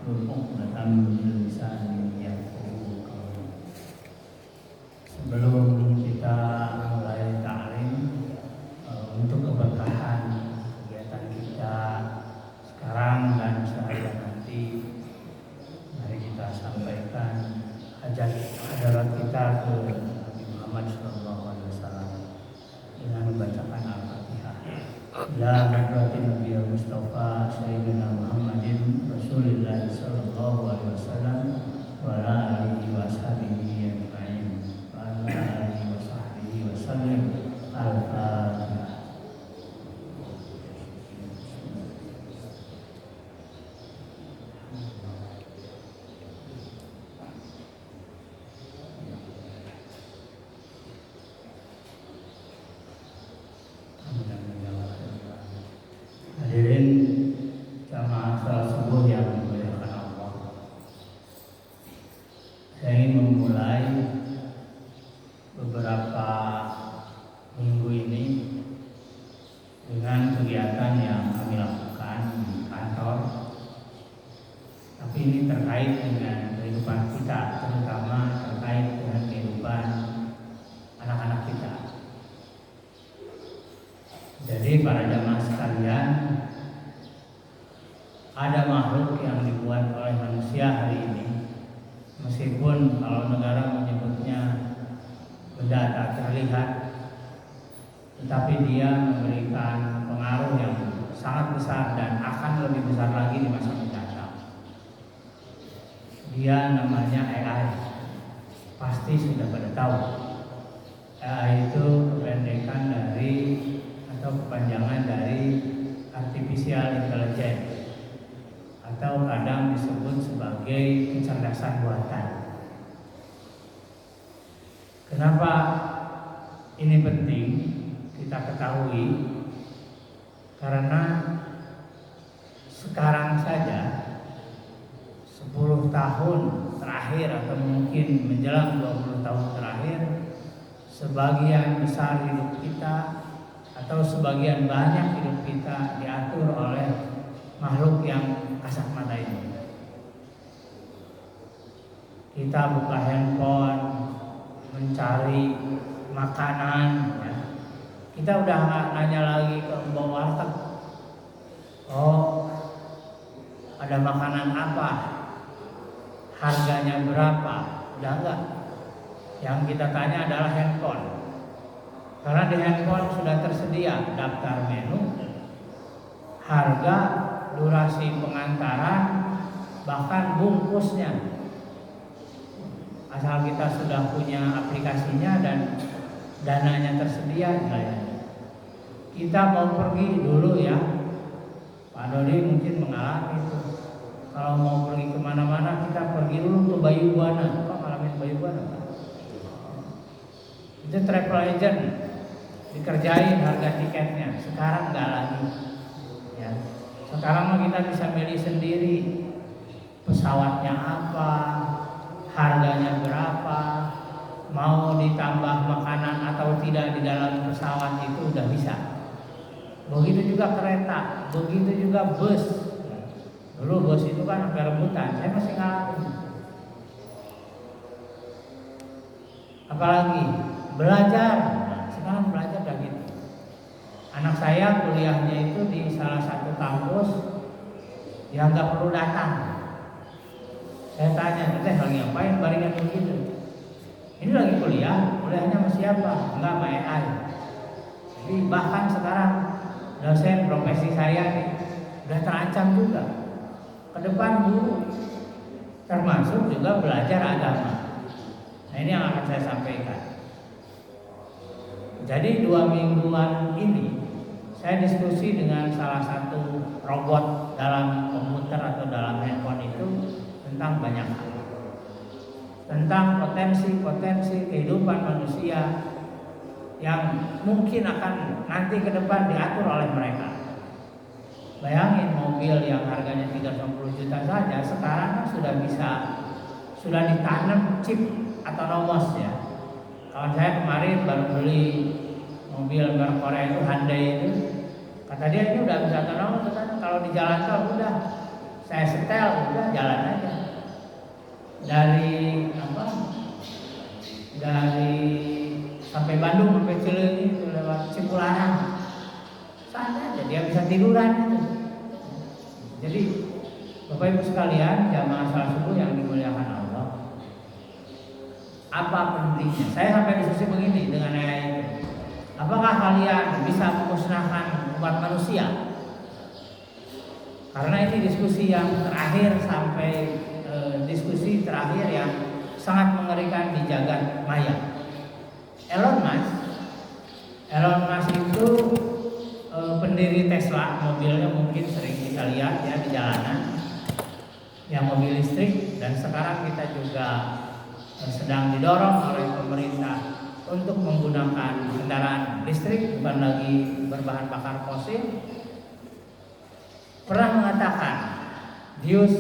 عقدة من لساني yafqahu qawli. Sebelum kita mulai ta'lim, untuk keberkahan kegiatan kita sekarang dan sehari nanti, mari kita sampaikan hajat hadarat kita ke Nabi Muhammad SAW dengan membacakan Al-Fatihah. La hadratin Nabi Mustafa Sayyidina Muhammadin Rasulullah sallallahu alaihi wasallam wa ala alihi wa sahbihi ajma'in wa ala alihi wa sahbihi wa sallim. Al-Fatihah. Hadirin jamaah salat subuh yang dimuliakan Allah, saya ingin memulai beberapa minggu ini dengan kegiatan yang kami lakukan di kantor, tapi ini terkait dengan kehidupan kita, terutama terkait dengan kehidupan anak-anak kita. Jadi para jamaah sekalian, ada makhluk yang dibuat oleh manusia hari ini, meskipun kalau negara menyebutnya benda tak terlihat, tetapi dia memberikan pengaruh yang sangat besar dan akan lebih besar lagi di masa mendatang. Dia namanya AI. Pasti sudah pada tahu. AI itu kependekan dari atau kepanjangan dari artificial intelligence, atau kadang disebut sebagai kecerdasan buatan. Kenapa ini penting kita ketahui? Karena sekarang saja 10 tahun terakhir atau mungkin menjelang 20 tahun terakhir, sebagian besar hidup kita atau sebagian banyak hidup kita diatur oleh makhluk yang kasat mata ini. Kita buka handphone, mencari makanan, ya. Kita udah nggak nanya lagi ke mbak warteg, oh ada makanan apa, harganya berapa, udah enggak. Yang kita tanya adalah handphone. Karena di handphone sudah tersedia daftar menu, harga, durasi pengantaran, bahkan bungkusnya. Asal kita sudah punya aplikasinya dan dananya tersedia, kita mau pergi dulu ya, Pak Dodi mungkin mengalami itu. Kalau mau pergi kemana-mana kita pergi dulu ke Bayu Buana. Kok ngalamin Bayu Buana? Itu travel agent, dikerjain harga tiketnya. Sekarang enggak lagi, ya. Sekarang kita bisa milih sendiri pesawatnya apa, harganya berapa, mau ditambah makanan atau tidak di dalam pesawat itu udah bisa. Begitu juga kereta, begitu juga bus. Dulu bus itu kan sampai rebutan, saya masih ngalamin. Apalagi belajar, sekarang belajar udah gitu. Anak saya kuliahnya itu di salah satu kampus yang nggak perlu datang. Saya tanya, teh lagi ngapain baringan begitu? Ini lagi kuliahnya sama siapa? Enggak, sama AI. Jadi bahkan sekarang dosen profesi saya nih udah terancam juga ke depan guru, termasuk juga belajar agama. Nah ini yang akan saya sampaikan. Jadi 2 mingguan ini saya diskusi dengan salah satu robot dalam komputer atau dalam handphone itu tentang banyak hal, tentang potensi kehidupan manusia yang mungkin akan nanti ke depan diatur oleh mereka. Bayangin mobil yang harganya 30 juta saja sekarang sudah ditanam chip otonomous, ya. Kawan saya kemarin baru beli mobil merek Korea itu, Hyundai itu, kata dia ini udah bisa otonomous, kalau di jalan tol udah saya setel, udah jalan ketiduran itu. Jadi Bapak Ibu sekalian, jamaah salat subuh yang dimuliakan Allah, apa pentingnya? Saya sampai diskusi begini dengan ayat itu. Apakah kalian bisa memusnahkan umat manusia? Karena ini diskusi yang terakhir sampai diskusi terakhir yang sangat mengerikan di jagat maya. Elon Musk itu pendiri Tesla, mobilnya mungkin sering kita lihat ya di jalanan, yang mobil listrik, dan sekarang kita juga sedang didorong oleh pemerintah untuk menggunakan kendaraan listrik, bukan lagi berbahan bakar fosil. Pernah mengatakan Deus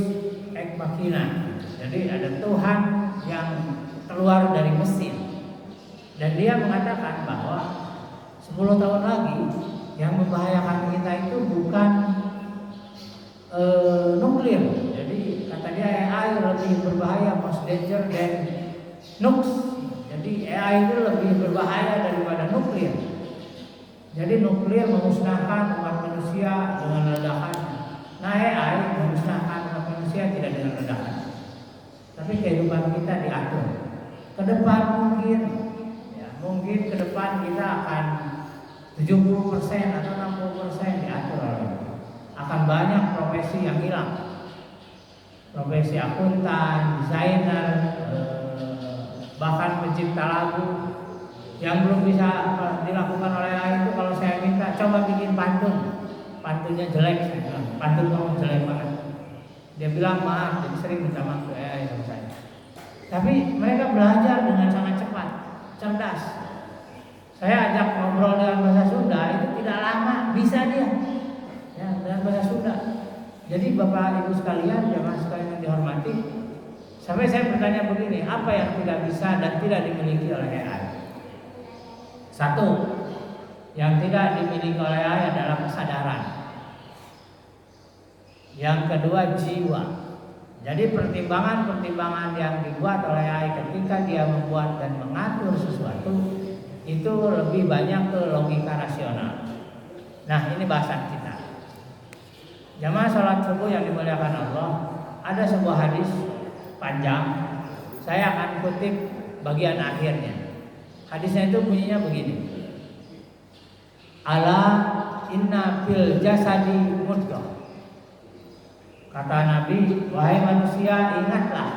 ex machina, jadi ada Tuhan yang keluar dari mesin, dan dia mengatakan bahwa 10 tahun lagi yang membahayakan kita itu bukan nuklir. Jadi kata dia AI lebih berbahaya, most danger than nukes. Jadi AI itu lebih berbahaya daripada nuklir. Jadi nuklir memusnahkan umat manusia dengan ledakan. Nah, AI memusnahkan umat manusia tidak dengan ledakan, tapi kehidupan kita diatur. Ke depan mungkin ke depan kita akan 70% atau 60% diatur oleh. Akan banyak profesi yang hilang. Profesi akuntan, desainer, bahkan pencipta lagu yang belum bisa dilakukan oleh AI itu. Kalau saya minta coba bikin pantunnya jelek, saya bilang, pantun kamu jelek banget. Dia bilang maaf, jadi sering minta maaf ke AI sama saya. Tapi mereka belajar dengan sangat cepat, cerdas. Saya ajak ngobrol dengan bahasa Sunda, itu tidak lama bisa dia ya, dengan bahasa Sunda. Jadi Bapak Ibu sekalian, jamaah sekalian yang dihormati, sampai saya bertanya begini, apa yang tidak bisa dan tidak dimiliki oleh AI? Satu, yang tidak dimiliki oleh AI adalah kesadaran. Yang kedua, jiwa. Jadi pertimbangan-pertimbangan yang dibuat oleh AI ketika dia membuat dan mengatur sesuatu itu lebih banyak ke logika rasional. Nah, ini bahasan kita. Jamaah salat subuh yang dimuliakan Allah, ada sebuah hadis panjang. Saya akan kutip bagian akhirnya. Hadisnya itu bunyinya begini. Ala inna fil jasadi mudghah. Kata Nabi, wahai manusia, ingatlah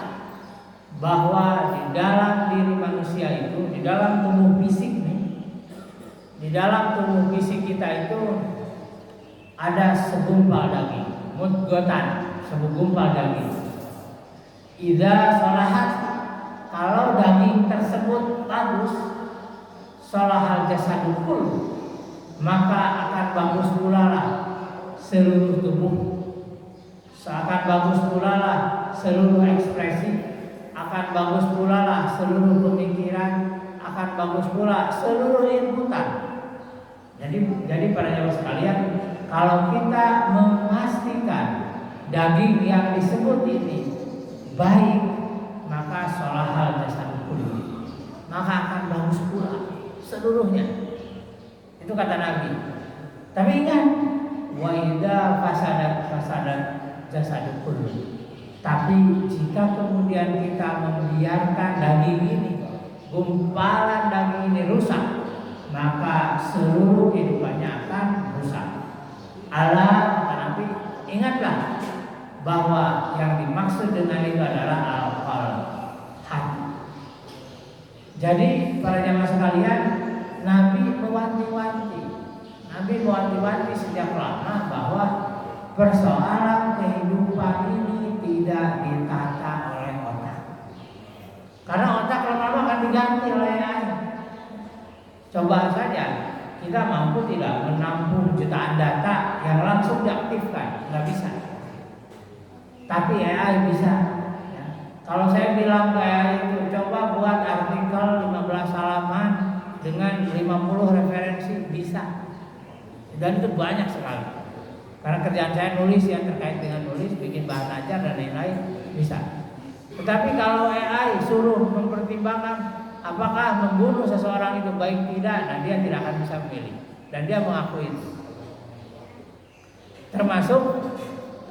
bahwa di dalam diri manusia itu, di dalam tubuh fisik nih, di dalam tubuh fisik kita itu ada segumpal daging, mudghatan, segumpal daging. Idza salahat, kalau daging tersebut bagus, salahal jasadu kullu, maka akan bagus pula lah seluruh tubuh. Akan bagus pula lah seluruh ekspresi, akan bagus pula lah seluruh pemikiran, akan bagus pula seluruh inputan. Jadi para jamaah sekalian, kalau kita memastikan daging yang disebut ini baik, maka sholahal jasad kullu, maka akan bagus pula seluruhnya. Itu kata Nabi. Tapi ingat, wa idza fasadat jasad kullu. Tapi jika kemudian kita membiarkan daging ini, gumpalan daging ini rusak, maka seluruh kehidupannya akan rusak. Allah kata Nabi, ingatlah bahwa yang dimaksud dengan itu adalah al-qalb, hati. Jadi para jamaah sekalian, Nabi mewanti-wanti sejak lama bahwa persoalan kehidupan ini tidak ditata oleh otak. Karena otak lama-lama akan diganti oleh AI. Coba saja kita mampu tidak menampung jutaan data yang langsung diaktifkan, nggak bisa. Tapi AI bisa. Ya. Kalau saya bilang ke AI itu, coba buat artikel 15 halaman dengan 50 referensi, bisa. Dan itu banyak sekali. Karena kerjaan saya nulis yang terkait dengan nulis, bikin bahan ajar dan lain-lain, bisa. Tetapi kalau AI suruh mempertimbangkan apakah membunuh seseorang itu baik tidak, nah dia tidak akan bisa memilih. Dan dia mengakui itu. Termasuk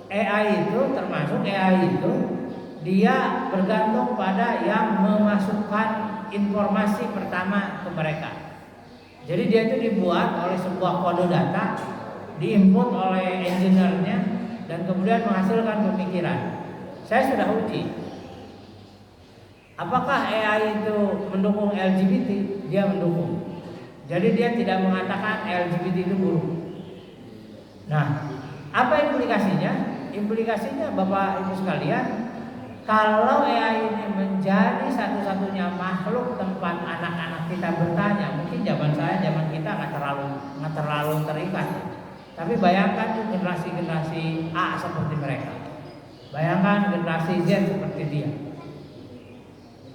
AI itu dia bergantung pada yang memasukkan informasi pertama ke mereka. Jadi dia itu dibuat oleh sebuah kode data, diinput oleh engineer-nya, dan kemudian menghasilkan pemikiran. Saya sudah uji. Apakah AI itu mendukung LGBT? Dia mendukung. Jadi dia tidak mengatakan LGBT itu buruk. Nah, apa implikasinya? Implikasinya Bapak Ibu sekalian, kalau AI ini menjadi satu-satunya makhluk tempat anak-anak kita bertanya, mungkin zaman kita nggak terlalu terikat. Tapi bayangkan tuh generasi A seperti mereka. Bayangkan generasi Z seperti dia.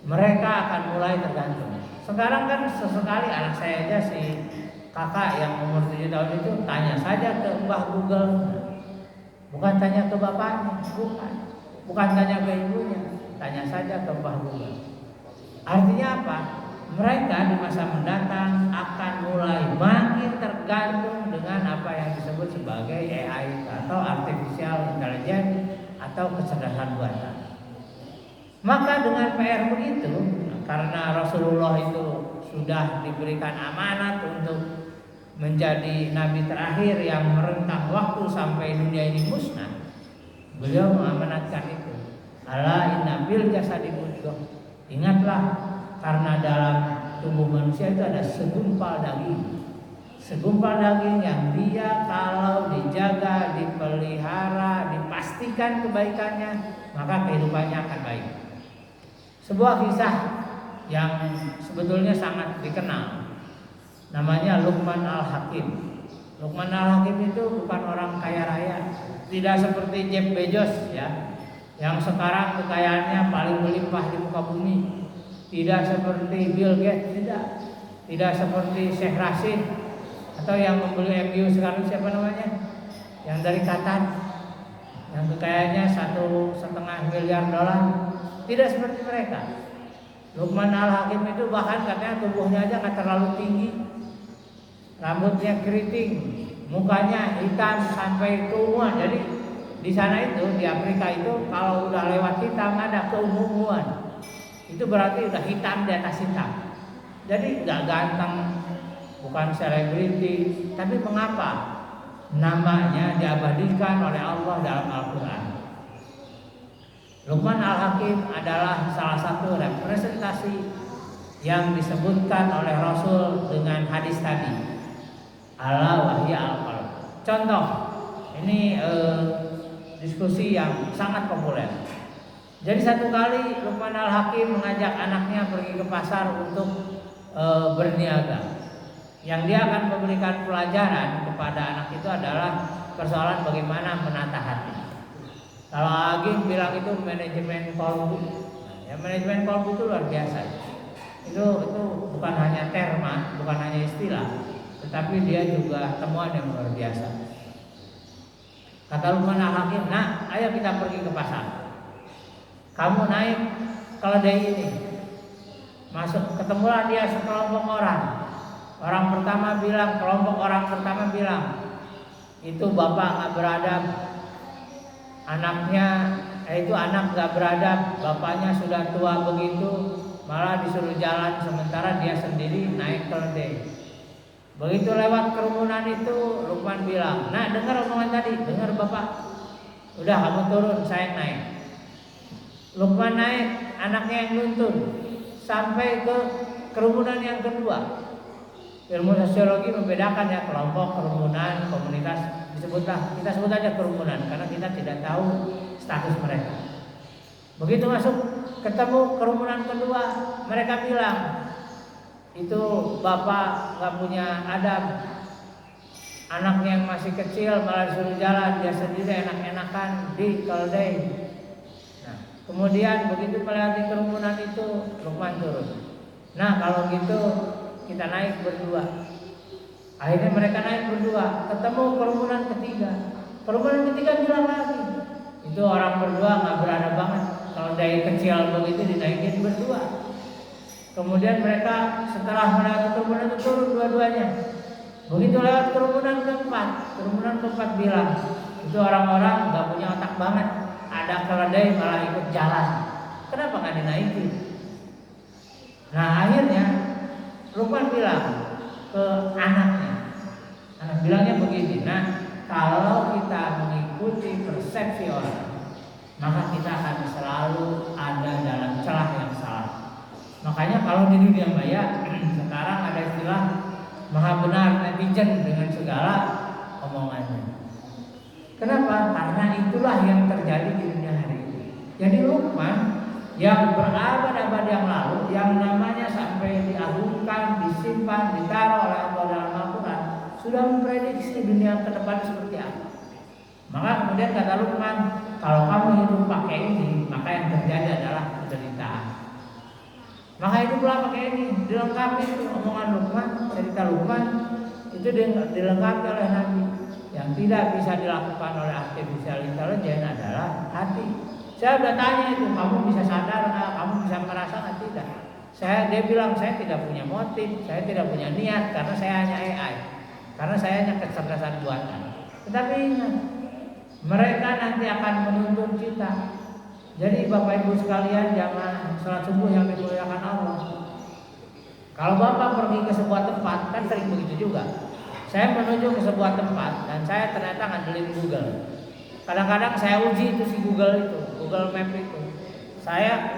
Mereka akan mulai tergantung. Sekarang kan sesekali anak saya aja si kakak yang umur 7 tahun itu tanya saja ke Mbah Google. Bukan tanya ke bapaknya, bukan tanya ke ibunya, tanya saja ke Mbah Google. Artinya apa? Mereka di masa mendatang akan mulai makin tergantung dengan apa yang disebut sebagai AI atau artificial intelligence atau kecerdasan buatan. Maka dengan PR begitu, karena Rasulullah itu sudah diberikan amanat untuk menjadi nabi terakhir yang merentang waktu sampai dunia ini musnah, beliau mengamanatkan itu. Ala inna bil jasadi mudghah. Ingatlah, karena dalam tubuh manusia itu ada segumpal daging. Segumpal daging yang dia kalau dijaga, dipelihara, dipastikan kebaikannya, maka kehidupannya akan baik. Sebuah kisah yang sebetulnya sangat dikenal, namanya Luqman Al-Hakim. Luqman Al-Hakim itu bukan orang kaya raya, tidak seperti Jeff Bezos ya, yang sekarang kekayaannya paling melimpah di muka bumi. Tidak seperti Bill Gates, tidak seperti Sheikh Rashid, atau yang membeli MU sekarang siapa namanya, yang dari Qatar, yang kekayaannya $1,5 miliar. Tidak seperti mereka. Luqman Al-Hakim itu bahkan katanya tubuhnya aja nggak terlalu tinggi, rambutnya keriting, mukanya hitam sampai keunguan. Jadi di sana itu, di Afrika itu, kalau udah lewat hitam ada keunguan, itu berarti udah hitam di atas hitam. Jadi nggak ganteng, bukan selebriti, tapi mengapa namanya diabadikan oleh Allah dalam Al-Quran? Luqman Al-Hakim adalah salah satu representasi yang disebutkan oleh Rasul dengan hadis tadi, ala wahya al-qalb. Contoh, ini diskusi yang sangat populer. Jadi satu kali Luqman Al-Hakim mengajak anaknya pergi ke pasar untuk berniaga. Yang dia akan memberikan pelajaran kepada anak itu adalah persoalan bagaimana menata hati. Kalau Agim bilang itu manajemen kolbu, ya manajemen kolbu itu luar biasa. Itu bukan hanya terma, bukan hanya istilah, tetapi dia juga temuan yang luar biasa. Kata Luqman Al-Hakim, nah ayo kita pergi ke pasar. Kamu naik keledai ini, masuk, ketemulah dia sekelompok orang. Kelompok orang pertama bilang, itu bapak nggak beradab. Anak gak beradab, bapaknya sudah tua begitu, malah disuruh jalan sementara dia sendiri naik keledai. Begitu lewat kerumunan itu, Luqman bilang, nah dengar omongan tadi, dengar bapak, udah kamu turun, saya naik. Luqman naik, anaknya yang nuntun sampai ke kerumunan yang kedua. Ilmu sosiologi membedakan ya kelompok, kerumunan, komunitas. Kita sebut aja kerumunan karena kita tidak tahu status mereka. Begitu masuk ketemu kerumunan kedua, mereka bilang itu bapak nggak punya adab, anaknya yang masih kecil malah disuruh jalan, dia sendiri enak-enakan di keledai. Nah, kemudian begitu melewati kerumunan itu, Luqman turun. Nah kalau gitu kita naik berdua. Akhirnya mereka naik berdua, ketemu kerumunan ketiga. Kerumunan ketiga bilang lagi, itu orang berdua nggak beradab banget. Kalau dari kecil begitu dinaikin berdua. Kemudian mereka setelah melewati kerumunan itu turun dua-duanya. Begitu lewat kerumunan keempat bilang, Itu orang-orang nggak punya otak banget, ada keledai malah ikut jalan. Kenapa nggak dinaikin? Nah akhirnya Luqman bilang ke anaknya, anak bilangnya begini, nah kalau kita mengikuti persepsi orang, maka kita akan selalu ada dalam celah yang salah. Makanya kalau di dunia maya sekarang ada istilah maha benar netizen dengan segala omongannya. Kenapa? Karena itulah yang terjadi di dunia hari ini. Jadi Luqman yang berabad-abad yang lalu, yang namanya sampai diagungkan, disimpan, ditaruh oleh Allah dalam Al-Quran, sudah memprediksi dunia ke depan seperti apa. Maka kemudian kata Luqman, kalau kamu hidup pakai ini, maka yang terjadi adalah penderitaan. Maka hiduplah pakai ini, dilengkapi itu omongan Luqman, cerita Luqman itu dilengkapi oleh Nabi. Yang tidak bisa dilakukan oleh artificial intelligence adalah hati. Saya sudah tanya itu, kamu bisa sadar nggak? Kamu bisa merasa nggak? Tidak. Dia bilang saya tidak punya motif, saya tidak punya niat karena saya hanya AI, karena saya hanya kecerdasan buatan. Tetapi ingat, mereka nanti akan menuntun kita. Jadi Bapak Ibu sekalian, jamaah salat subuh yang dimuliakan Allah. Kalau Bapak pergi ke sebuah tempat, kan sering begitu juga. Saya menuju ke sebuah tempat dan saya ternyata ngandelin Google. Kadang-kadang saya uji itu si Google Map itu.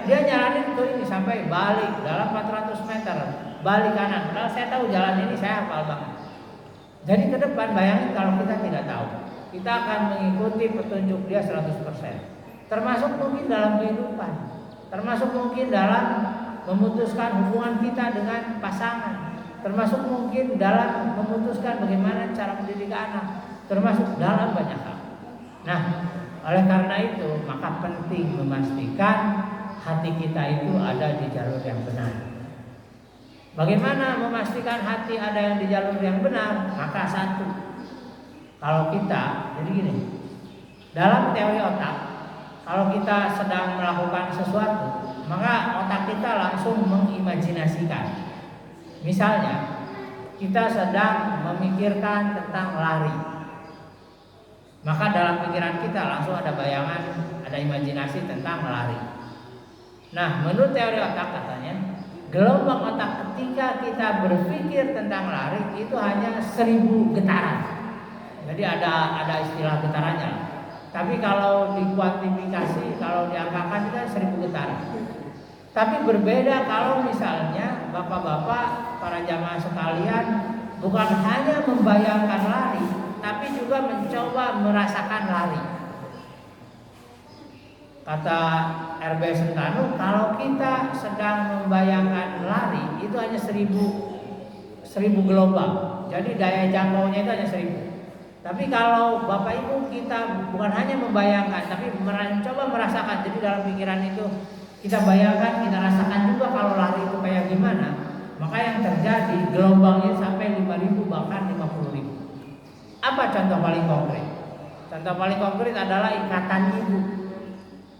Dia nyaranin tuh ini sampai balik dalam 400 meter, balik kanan. Padahal saya tahu jalan ini, saya hafal banget. Jadi ke depan bayangin kalau kita tidak tahu, kita akan mengikuti petunjuk dia 100%. Termasuk mungkin dalam kehidupan, termasuk mungkin dalam memutuskan hubungan kita dengan pasangan, termasuk mungkin dalam memutuskan bagaimana cara mendidik anak, termasuk dalam banyak hal. Nah, oleh karena itu maka penting memastikan hati kita itu ada di jalur yang benar. Bagaimana memastikan hati ada yang di jalur yang benar? Maka satu, kalau kita, jadi gini, dalam teori otak, kalau kita sedang melakukan sesuatu, maka otak kita langsung mengimajinasikan. Misalnya, kita sedang memikirkan tentang lari, maka dalam pikiran kita langsung ada bayangan, ada imajinasi tentang lari. Nah, menurut teori otak katanya, gelombang otak ketika kita berpikir tentang lari itu hanya 1000 getaran. Jadi ada istilah getarannya. Tapi kalau dikuantifikasi, kalau diangkakan itu 1000 getaran. Tapi berbeda kalau misalnya bapak-bapak, para jamaah sekalian bukan hanya membayangkan lari, tapi juga mencoba merasakan lari. Kata RB Sentanu, kalau kita sedang membayangkan lari itu hanya 1000 gelombang. Jadi daya jangkaunya itu hanya 1000. Tapi kalau Bapak Ibu kita bukan hanya membayangkan, tapi mencoba merasakan. Jadi dalam pikiran itu kita bayangkan, kita rasakan juga kalau lari itu kayak gimana. Maka yang terjadi gelombangnya sampai 5.000 bahkan 50.000. Apa contoh paling konkret? Contoh paling konkret adalah ikatan ibu.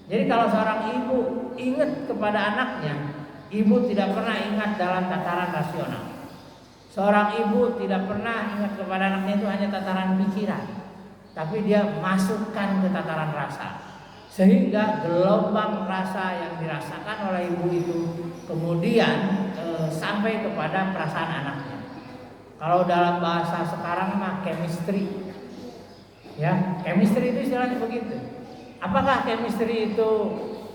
Jadi kalau seorang ibu ingat kepada anaknya, ibu tidak pernah ingat dalam tataran rasional. Seorang ibu tidak pernah ingat kepada anaknya itu hanya tataran pikiran, tapi dia masukkan ke tataran rasa. Sehingga gelombang rasa yang dirasakan oleh ibu itu kemudian sampai kepada perasaan anaknya. Kalau dalam bahasa sekarang mah chemistry. Ya, chemistry itu istilahnya begitu. Apakah chemistry itu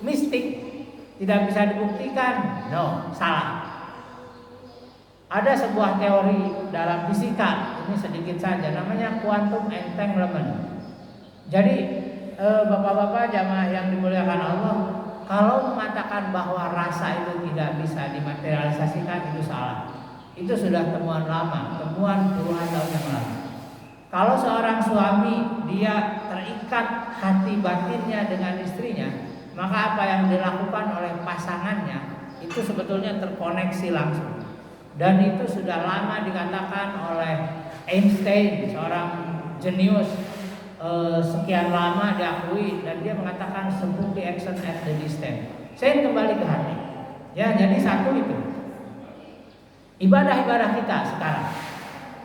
mistik? Tidak bisa dibuktikan? No, salah. Ada sebuah teori dalam fisika, ini sedikit saja, namanya quantum entanglement. Jadi bapak-bapak jamaah yang dimuliakan Allah, kalau mengatakan bahwa rasa itu tidak bisa dimaterialisasikan itu salah. Itu sudah temuan lama, temuan puluhan tahun yang lalu. Kalau seorang suami dia terikat hati batinnya dengan istrinya, maka apa yang dilakukan oleh pasangannya itu sebetulnya terkoneksi langsung. Dan itu sudah lama dikatakan oleh Einstein, seorang jenius sekian lama diakui, dan dia mengatakan sebut the action at the distance. Saya kembali ke hati. Ya, jadi satu itu ibadah-ibadah kita sekarang.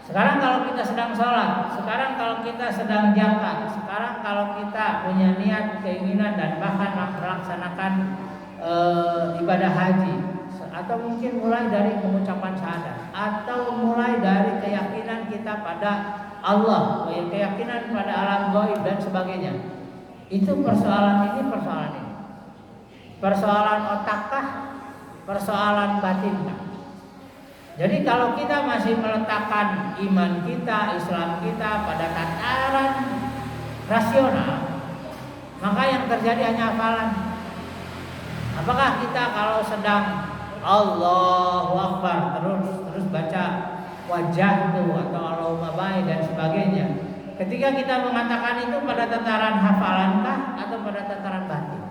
Sekarang kalau kita sedang sholat, sekarang kalau kita sedang zakat, sekarang kalau kita punya niat, keinginan dan bahkan melaksanakan ibadah haji, atau mungkin mulai dari pengucapan syahadat, atau mulai dari keyakinan kita pada Allah, keyakinan pada alam gaib dan sebagainya. Itu persoalan ini, persoalan otakkah, persoalan batinkah? Jadi kalau kita masih meletakkan iman kita, Islam kita pada tataran rasional, maka yang terjadi hanya hafalan. Apakah kita kalau sedang Allahu Akbar terus baca wajah itu atau Allahumma baik dan sebagainya, ketika kita mengatakan itu pada tataran hafalankah atau pada tataran batin?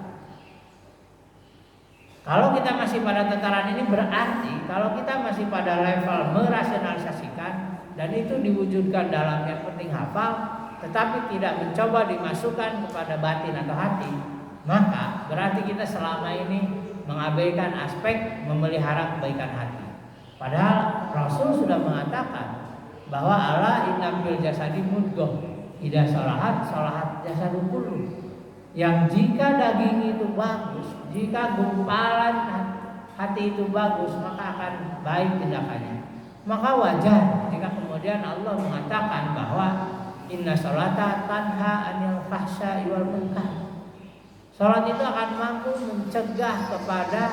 Kalau kita masih pada tataran ini berarti kalau kita masih pada level merasionalisasikan dan itu diwujudkan dalam yang penting hafal, tetapi tidak mencoba dimasukkan kepada batin atau hati, maka berarti kita selama ini mengabaikan aspek memelihara kebaikan hati. Padahal Rasul sudah mengatakan bahwa Allah inna fil jasadi mudghah idza salahat salahat jasadu kullu. Yang jika daging itu bagus, jika gumpalan hati itu bagus, maka akan baik tindakannya. Maka wajar jika kemudian Allah mengatakan bahwa inna sholata tanha anil fahsya'i wal munkar. Salat itu akan mampu mencegah kepada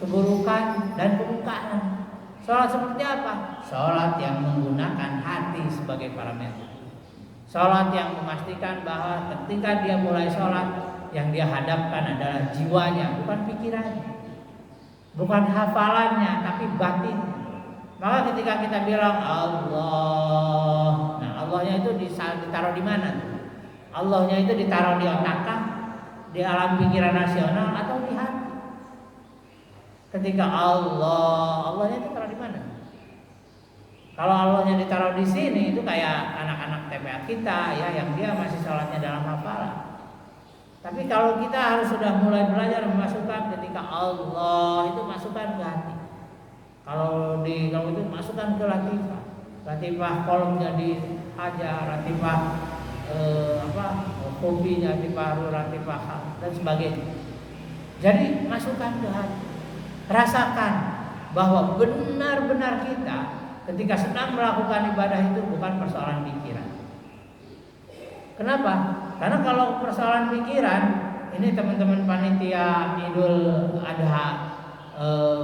keburukan dan kemungkaran. Salat seperti apa? Salat yang menggunakan hati sebagai parameter. Salat yang memastikan bahwa ketika dia mulai salat, yang dia hadapkan adalah jiwanya, bukan pikirannya, bukan hafalannya, tapi batin. Maka ketika kita bilang Allah, nah Allahnya itu ditaruh di mana? Allahnya itu ditaruh di otak, di alam pikiran rasional atau di hati? Ketika Allahnya itu taruh di mana? Kalau Allahnya ditaruh di sini, itu kayak anak-anak TPA kita ya, yang dia masih sholatnya dalam hafalan. Tapi kalau kita harus sudah mulai belajar memasukkan ketika Allah itu masukkan ke hati. Kalau itu masukkan ke latifah kolomnya di hajar, latifah kopinya di paru, latifah dan sebagainya. Jadi masukkan ke hati. Rasakan bahwa benar-benar kita ketika sedang melakukan ibadah itu bukan persoalan pikiran. Kenapa? Karena kalau persoalan pikiran, ini teman-teman panitia Idul Adha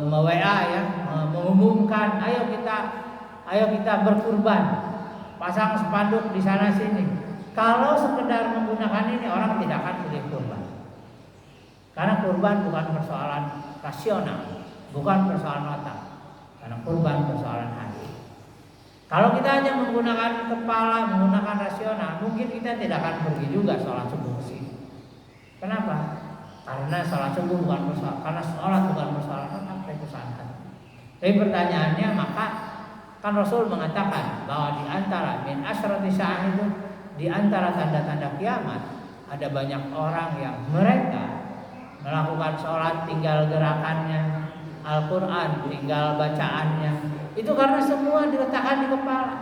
WA ya, mengumumkan ayo kita berkurban, pasang spanduk di sana sini. Kalau sekedar menggunakan ini, orang tidak akan pilih kurban. Karena kurban bukan persoalan rasional, bukan persoalan otak. Karena kurban persoalan hati. Kalau kita hanya menggunakan kepala, menggunakan rasional, mungkin kita tidak akan pergi juga sholat subuh sih. Kenapa? Karena sholat subuh bukan persoalan, karena sholat bukan persoalan otak, tapi persoalan hati. Tapi pertanyaannya, maka kan Rasul mengatakan bahwa di antara min asyrati sa'ah itu, di antara tanda-tanda kiamat, ada banyak orang yang mereka melakukan sholat tinggal gerakannya, Al-Quran tinggal bacaannya. Itu karena semua diletakkan di kepala.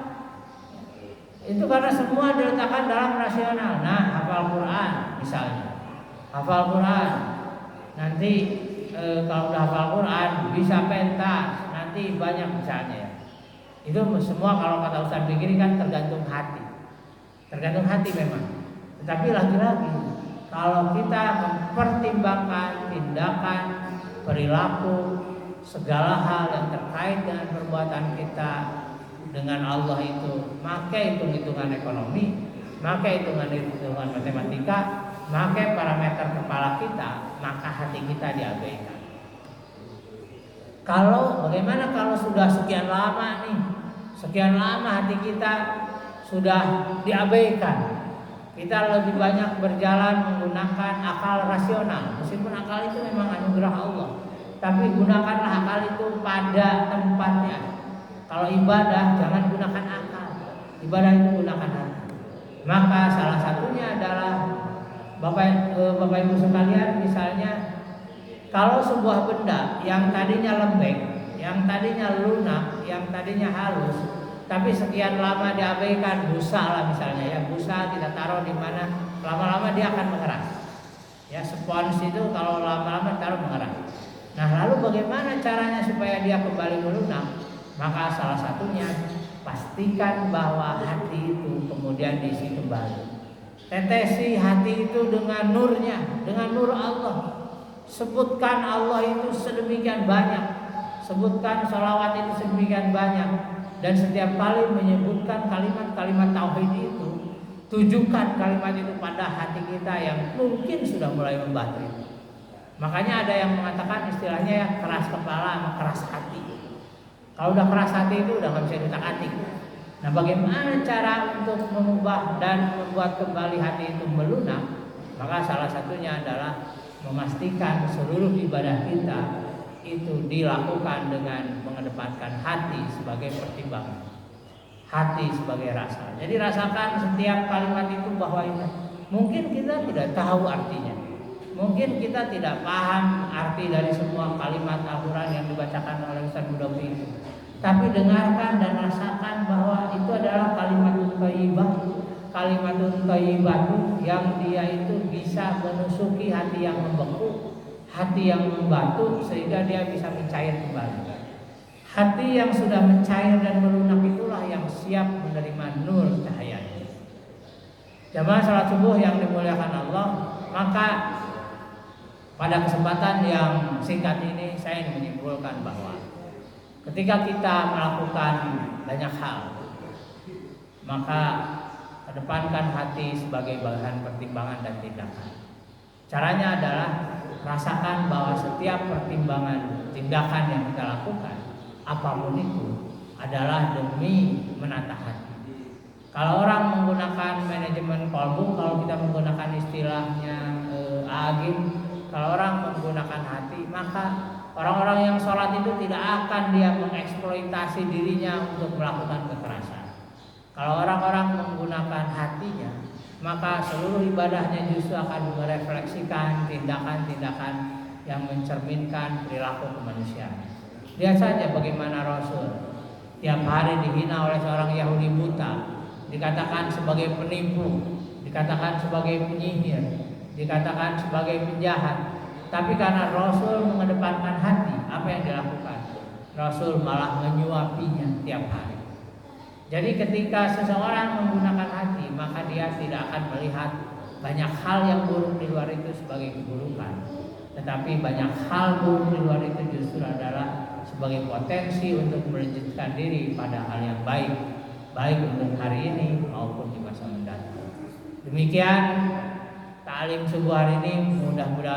Itu karena semua diletakkan dalam rasional. Nah, hafal Quran misalnya, hafal Quran. Nanti kalau udah hafal Quran bisa pentas, nanti banyak misalnya ya. Itu semua kalau kata Ustaz Fikri kan tergantung hati. Tergantung hati memang. Tetapi lagi-lagi kalau kita mempertimbangkan tindakan, perilaku, segala hal yang terkait dengan perbuatan kita dengan Allah itu, maka hitung-hitungan ekonomi, maka hitungan matematika, maka parameter kepala kita, maka hati kita diabaikan. Bagaimana kalau sudah sekian lama hati kita sudah diabaikan, kita lebih banyak berjalan menggunakan akal rasional, meskipun akal itu memang anugerah Allah. Tapi gunakanlah akal itu pada tempatnya. Kalau ibadah jangan gunakan akal, ibadah itu gunakan hati. Maka salah satunya adalah Bapak Ibu sekalian, misalnya kalau sebuah benda yang tadinya lembek, yang tadinya lunak, yang tadinya halus, tapi sekian lama diabaikan, busa lah misalnya ya, busa kita taruh di mana, lama-lama dia akan mengeras. Ya, spons itu kalau lama-lama taruh mengeras. Nah, lalu bagaimana caranya supaya dia kembali melunak? Maka salah satunya pastikan bahwa hati itu kemudian diisi kembali. Tetesi hati itu dengan nurnya, dengan nur Allah. Sebutkan Allah itu sedemikian banyak, sebutkan sholawat itu sedemikian banyak, dan setiap kali menyebutkan kalimat-kalimat tauhid itu, tujukan kalimat itu pada hati kita yang mungkin sudah mulai membatu. Makanya ada yang mengatakan istilahnya ya keras kepala sama keras hati. Kalau udah keras hati itu udah nggak bisa diutak-atik. Nah, bagaimana cara untuk mengubah dan membuat kembali hati itu melunak? Maka salah satunya adalah memastikan seluruh ibadah kita itu dilakukan dengan mengedepankan hati sebagai pertimbangan, hati sebagai rasa. Jadi rasakan setiap kalimat itu bahwa itu mungkin kita tidak tahu artinya, mungkin kita tidak paham arti dari semua kalimat Al-Quran yang dibacakan oleh Ustaz Mudawi itu. Tapi dengarkan dan rasakan bahwa itu adalah kalimatun thayyibah, kalimatun thayyibah yang dia itu bisa menusuki hati yang membeku, hati yang membatu sehingga dia bisa mencair kembali. Hati yang sudah mencair dan melunak itulah yang siap menerima nur cahayanya. Jamaah salat subuh yang dimuliakan Allah, maka pada kesempatan yang singkat ini saya ingin menyimpulkan bahwa ketika kita melakukan banyak hal, maka kedepankan hati sebagai bahan pertimbangan dan tindakan. Caranya adalah rasakan bahwa setiap pertimbangan tindakan yang kita lakukan, apapun itu, adalah demi menata hati. Kalau orang menggunakan manajemen kolbu, kalau kita menggunakan istilahnya agim, kalau orang menggunakan hati, maka orang-orang yang sholat itu tidak akan dia mengeksploitasi dirinya untuk melakukan kekerasan. Kalau orang-orang menggunakan hatinya, maka seluruh ibadahnya justru akan merefleksikan tindakan-tindakan yang mencerminkan perilaku kemanusiaan. Lihat saja bagaimana Rasul tiap hari dihina oleh seorang Yahudi buta, dikatakan sebagai penipu, dikatakan sebagai penyihir, dikatakan sebagai penjahat. Tapi karena Rasul mengedepankan hati, apa yang dilakukan? Rasul malah menyuapinya tiap hari. Jadi ketika seseorang menggunakan hati, maka dia tidak akan melihat banyak hal yang buruk di luar itu sebagai keburukan. Tetapi banyak hal buruk di luar itu justru adalah sebagai potensi untuk melanjutkan diri pada hal yang baik, baik untuk hari ini maupun di masa mendatang. Demikian ta'lim subuh hari ini, mudah-mudahan